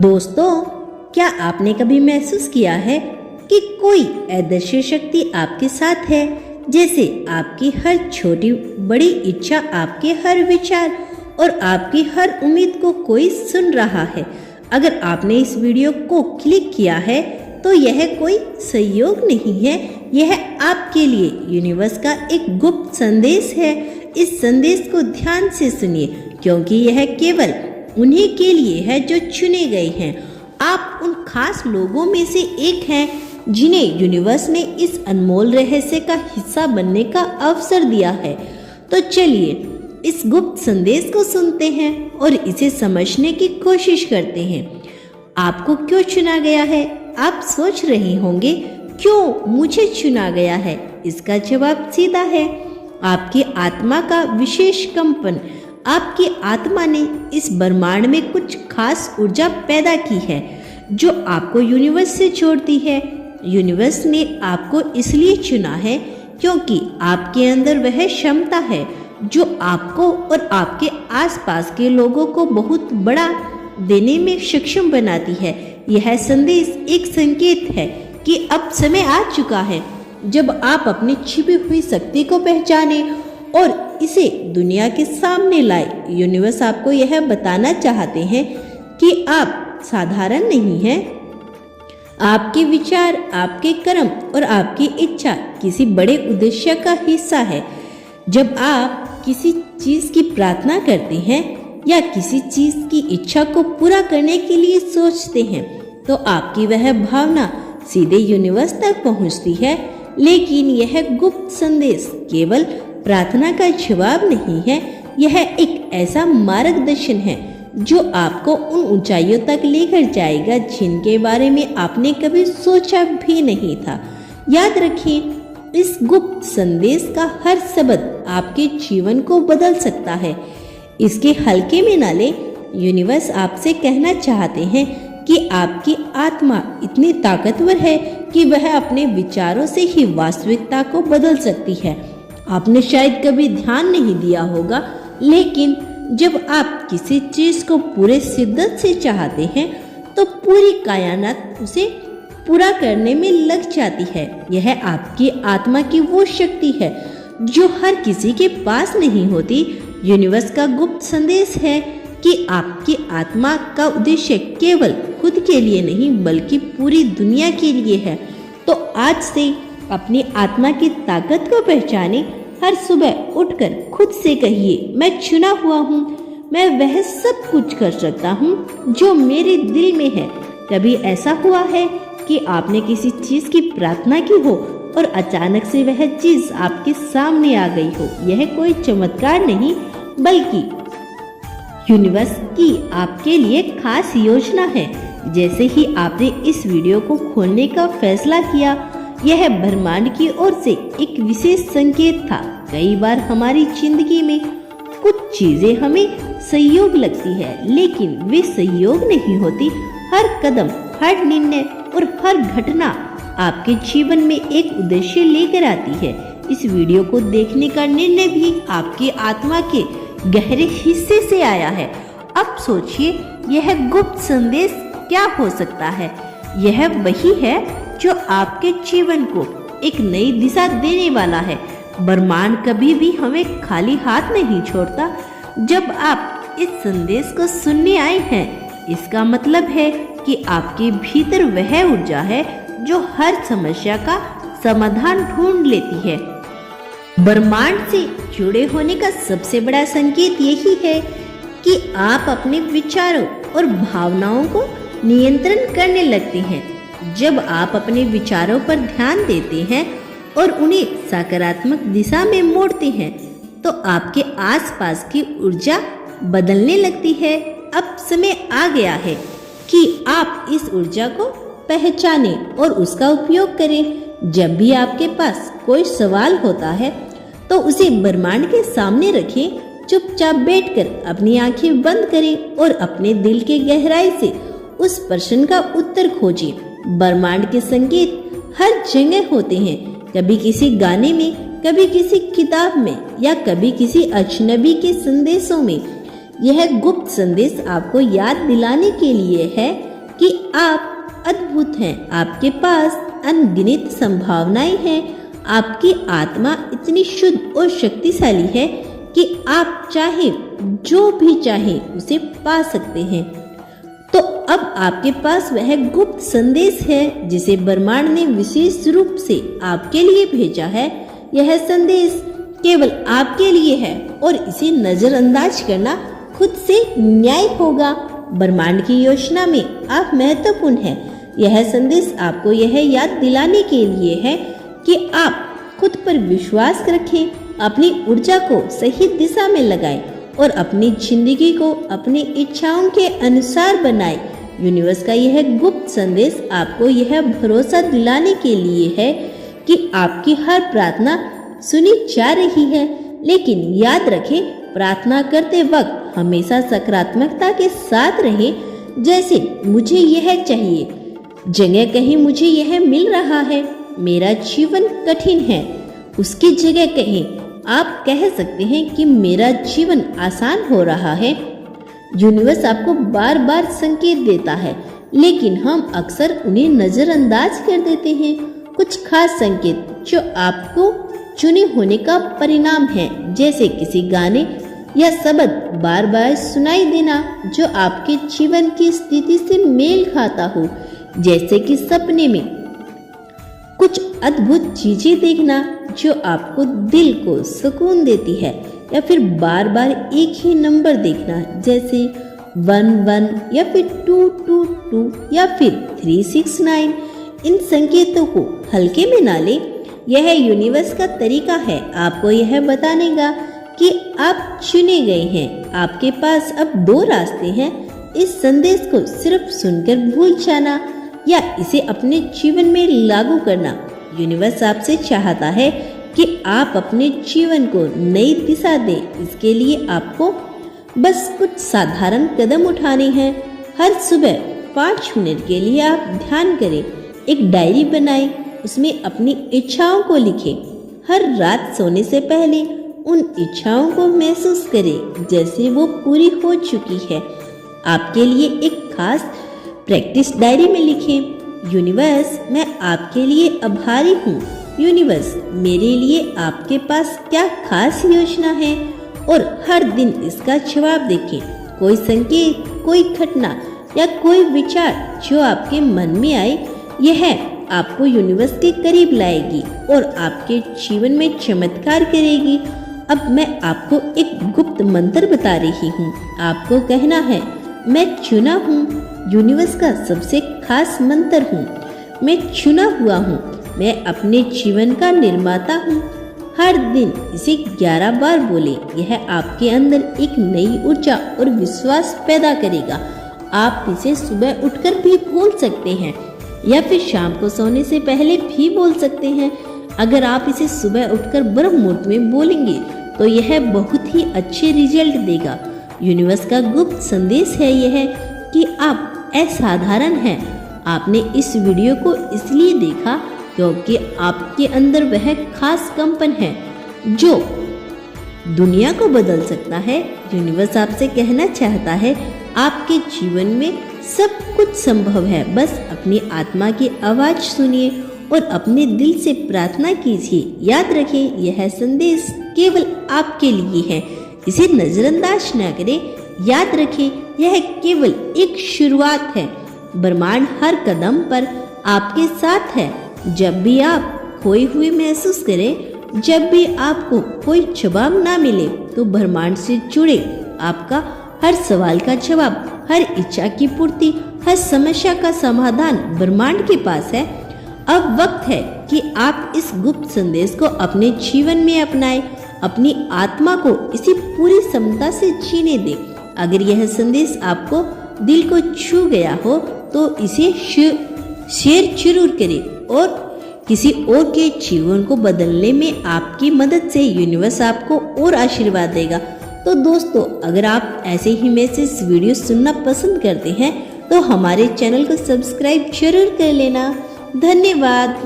दोस्तों, क्या आपने कभी महसूस किया है कि कोई अदृश्य शक्ति आपके साथ है? जैसे आपकी हर छोटी बड़ी इच्छा, आपके हर विचार और आपकी हर उम्मीद को कोई सुन रहा है। अगर आपने इस वीडियो को क्लिक किया है तो यह कोई संयोग नहीं है, यह आपके लिए यूनिवर्स का एक गुप्त संदेश है। इस संदेश को ध्यान से सुनिए, क्योंकि यह केवल उन्हीं के लिए है जो चुने गए हैं। आप उन खास लोगों में से एक हैं जिन्हें यूनिवर्स ने इस अनमोल रहस्य का हिस्सा बनने का अवसर दिया है। तो चलिए इस गुप्त संदेश को सुनते हैं और इसे समझने की कोशिश करते हैं। आपको क्यों चुना गया है? आप सोच रहे होंगे, क्यों मुझे चुना गया है? इसका जवाब सीधा है, आपकी आत्मा का विशेष कंपन। आपकी आत्मा ने इस ब्रह्मांड में कुछ खास ऊर्जा पैदा की है जो आपको यूनिवर्स से जोड़ती है। यूनिवर्स ने आपको इसलिए चुना है क्योंकि आपके अंदर वह क्षमता है जो आपको और आपके आसपास के लोगों को बहुत बड़ा देने में सक्षम बनाती है। यह संदेश एक संकेत है कि अब समय आ चुका है जब आप अपनी छिपी हुई शक्ति को पहचाने और इसे दुनिया के सामने लाए। यूनिवर्स आपको यह बताना चाहते हैं कि आप साधारण नहीं हैं। आपके विचार, आपके कर्म और आपकी इच्छा किसी बड़े उद्देश्य का हिस्सा है। जब आप किसी चीज की प्रार्थना करते हैं या किसी चीज की इच्छा को पूरा करने के लिए सोचते हैं तो आपकी वह भावना सीधे यूनिवर्स तक पहुंचती है। लेकिन यह गुप्त संदेश केवल प्रार्थना का जवाब नहीं है, यह एक ऐसा मार्गदर्शन है जो आपको उन ऊंचाइयों तक लेकर जाएगा जिनके बारे में आपने कभी सोचा भी नहीं था। याद रखिए, इस गुप्त संदेश का हर शब्द आपके जीवन को बदल सकता है। इसके हल्के में न ले। यूनिवर्स आपसे कहना चाहते हैं कि आपकी आत्मा इतनी ताकतवर है कि वह अपने विचारों से ही वास्तविकता को बदल सकती है। आपने शायद कभी ध्यान नहीं दिया होगा, लेकिन जब आप किसी चीज को पूरे शिद्दत से चाहते हैं तो पूरी कायनात उसे पूरा करने में लग जाती है। यह आपकी आत्मा की वो शक्ति है जो हर किसी के पास नहीं होती। यूनिवर्स का गुप्त संदेश है कि आपकी आत्मा का उद्देश्य केवल खुद के लिए नहीं बल्कि पूरी दुनिया के लिए है। तो आज से अपनी आत्मा की ताकत को पहचाने। हर सुबह उठकर खुद से कहिए, मैं चुना हुआ हूँ, मैं वह सब कुछ कर सकता हूँ जो मेरे दिल में है। कभी ऐसा हुआ है कि आपने किसी चीज की प्रार्थना की हो और अचानक से वह चीज आपके सामने आ गई हो? यह कोई चमत्कार नहीं बल्कि यूनिवर्स की आपके लिए खास योजना है। जैसे ही आपने इस वीडियो को खोलने का फैसला किया, यह ब्रह्मांड की ओर से एक विशेष संकेत था। कई बार हमारी जिंदगी में कुछ चीजें हमें संयोग लगती है, लेकिन वे संयोग नहीं होती। हर कदम, हर निर्णय और हर घटना आपके जीवन में एक उद्देश्य लेकर आती है। इस वीडियो को देखने का निर्णय भी आपकी आत्मा के गहरे हिस्से से आया है। अब सोचिए, यह गुप्त संदेश क्या हो सकता है? यह वही है जो आपके जीवन को एक नई दिशा देने वाला है। ब्रह्मांड कभी भी हमें खाली हाथ नहीं छोड़ता। जब आप इस संदेश को सुनने आए हैं, इसका मतलब है कि आपके भीतर वह ऊर्जा है जो हर समस्या का समाधान ढूंढ लेती है। ब्रह्मांड से जुड़े होने का सबसे बड़ा संकेत यही है कि आप अपने विचारों और भावनाओं को नियंत्रण करने लगते हैं। जब आप अपने विचारों पर ध्यान देते हैं और उन्हें सकारात्मक दिशा में मोड़ते हैं तो आपके आसपास की ऊर्जा बदलने लगती है। अब समय आ गया है कि आप इस ऊर्जा को पहचानें और उसका उपयोग करें। जब भी आपके पास कोई सवाल होता है तो उसे ब्रह्मांड के सामने रखें। चुपचाप बैठकर अपनी आंखें बंद करें और अपने दिल के गहराई से उस प्रश्न का उत्तर खोजें। ब्रह्मांड के संकेत हर जगह होते हैं, कभी किसी गाने में, कभी किसी किताब में या कभी किसी अजनबी के संदेशों में। यह गुप्त संदेश आपको याद दिलाने के लिए है कि आप अद्भुत हैं, आपके पास अनगिनत संभावनाएं हैं, आपकी आत्मा इतनी शुद्ध और शक्तिशाली है कि आप चाहे जो भी चाहे उसे पा सकते हैं। तो अब आपके पास वह गुप्त संदेश है जिसे ब्रह्मांड ने विशेष रूप से आपके लिए भेजा है। यह संदेश केवल आपके लिए है और इसे नजरअंदाज करना खुद से न्याय होगा। ब्रह्मांड की योजना में आप महत्वपूर्ण हैं। यह संदेश आपको यह याद दिलाने के लिए है कि आप खुद पर विश्वास रखें, अपनी ऊर्जा को सही दिशा में लगाएं और अपनी जिंदगी को अपनी इच्छाओं के अनुसार बनाएं। यूनिवर्स का यह गुप्त संदेश आपको यह भरोसा दिलाने के लिए है कि आपकी हर प्रार्थना सुनी जा रही है। लेकिन याद रखें, प्रार्थना करते वक्त हमेशा सकारात्मकता के साथ रहें। जैसे मुझे यह चाहिए, जगह कहीं मुझे यह मिल रहा है, मेरा जीवन कठिन है, उसकी जगह कहें आप कह सकते हैं कि मेरा जीवन आसान हो रहा है। यूनिवर्स आपको बार बार संकेत देता है, लेकिन हम अक्सर उन्हें नजरअंदाज कर देते हैं। कुछ खास संकेत जो आपको चुने होने का परिणाम है, जैसे किसी गाने या शब्द बार बार सुनाई देना जो आपके जीवन की स्थिति से मेल खाता हो, जैसे कि सपने में कुछ अद्भुत चीजें देखना जो आपको दिल को सुकून देती है, या फिर बार बार एक ही नंबर देखना जैसे 11 या फिर 222 या फिर 369। इन संकेतों को हल्के में ना लें। यह यूनिवर्स का तरीका है आपको यह बताने का कि आप चुने गए हैं। आपके पास अब दो रास्ते हैं, इस संदेश को सिर्फ सुनकर भूल जाना या इसे अपने जीवन में लागू करना। यूनिवर्स आपसे चाहता है कि आप अपने जीवन को नई दिशा दें। इसके लिए आपको बस कुछ साधारण कदम उठाने हैं। हर सुबह 5 मिनट के लिए आप ध्यान करें, एक डायरी बनाएं, उसमें अपनी इच्छाओं को लिखें। हर रात सोने से पहले उन इच्छाओं को महसूस करें जैसे वो पूरी हो चुकी है। आपके लिए एक खास प्रैक्टिस डायरी में लिखें, यूनिवर्स मैं आपके लिए आभारी हूँ। यूनिवर्स मेरे लिए आपके पास क्या खास योजना है, और हर दिन इसका जवाब देखें। कोई संकेत, कोई घटना या कोई विचार जो आपके मन में आए, यह आपको यूनिवर्स के करीब लाएगी और आपके जीवन में चमत्कार करेगी। अब मैं आपको एक गुप्त मंत्र बता रही हूँ। आपको कहना है, मैं चुना हूँ, यूनिवर्स का सबसे खास मंत्र हूँ। मैं चुना हुआ हूँ, मैं अपने जीवन का निर्माता हूँ। हर दिन इसे 11 बार बोले। यह आपके अंदर एक नई ऊर्जा और विश्वास पैदा करेगा। आप इसे सुबह उठकर भी बोल सकते हैं या फिर शाम को सोने से पहले भी बोल सकते हैं। अगर आप इसे सुबह उठकर ब्रह्म मुहूर्त में बोलेंगे तो यह बहुत ही अच्छे रिजल्ट देगा। यूनिवर्स का गुप्त संदेश है यह कि आप असाधारण हैं। आपने इस वीडियो को इसलिए देखा क्योंकि आपके अंदर वह खास कंपन है जो दुनिया को बदल सकता है। यूनिवर्स आपसे कहना चाहता है, आपके जीवन में सब कुछ संभव है। बस अपनी आत्मा की आवाज सुनिए और अपने दिल से प्रार्थना कीजिए। याद रखें, यह संदेश केवल आपके लिए है, इसे नजरअंदाज न करें। याद रखें, यह केवल एक शुरुआत है। ब्रह्मांड हर कदम पर आपके साथ है। जब भी आप खोए हुए महसूस करें, जब भी आपको कोई जवाब ना मिले, तो ब्रह्मांड से जुड़े आपका हर सवाल का जवाब, हर इच्छा की पूर्ति, हर समस्या का समाधान ब्रह्मांड के पास है। अब वक्त है कि आप इस गुप्त संदेश को अपने जीवन में अपनाएं, अपनी आत्मा को इसी पूरी क्षमता से जीने दें। अगर यह संदेश आपको दिल को छू गया हो तो इसे शेयर जरूर करें और किसी और के जीवन को बदलने में आपकी मदद से यूनिवर्स आपको और आशीर्वाद देगा। तो दोस्तों, अगर आप ऐसे ही मैसेज वीडियो सुनना पसंद करते हैं तो हमारे चैनल को सब्सक्राइब जरूर कर लेना। धन्यवाद।